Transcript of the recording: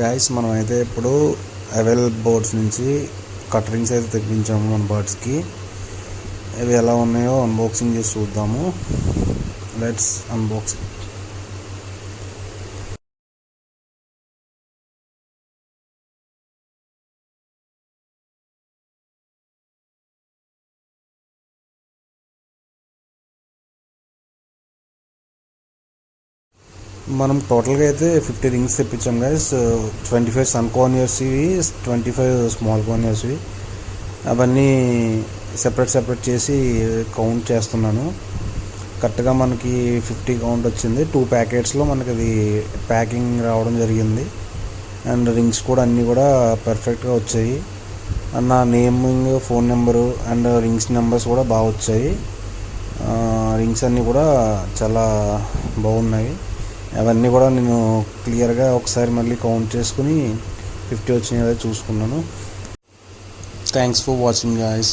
Guys మనం అయితే ఇప్పుడు అవెల్ బోర్డ్స్ నుంచి కట్ రింగ్స్ అయితే తెప్పించాము మన బర్డ్స్కి. ఇవి ఎలా ఉన్నాయో అన్బాక్సింగ్ చేసి చూద్దాము. Let's unboxing. మనం టోటల్గా అయితే 50 రింగ్స్ తెప్పించాం గైస్. 25 సన్ కార్నియర్స్వి, 25 స్మాల్ కార్నియర్స్వి. అవన్నీ సెపరేట్ చేసి కౌంట్ చేస్తున్నాను. కరెక్ట్గా మనకి 50 కౌంట్ వచ్చింది. 2 ప్యాకెట్స్లో మనకి అది ప్యాకింగ్ రావడం జరిగింది. అండ్ రింగ్స్ కూడా అన్నీ కూడా పర్ఫెక్ట్గా వచ్చాయి. నా naming, phone number and rings numbers కూడా బాగా వచ్చాయి. రింగ్స్ అన్నీ కూడా చాలా బాగున్నాయి. అవన్నీ కూడా నేను క్లియర్గా ఒకసారి మళ్ళీ కౌంట్ చేసుకుని 50 వచ్చినాయి చూసుకున్నాను. Thanks for watching guys.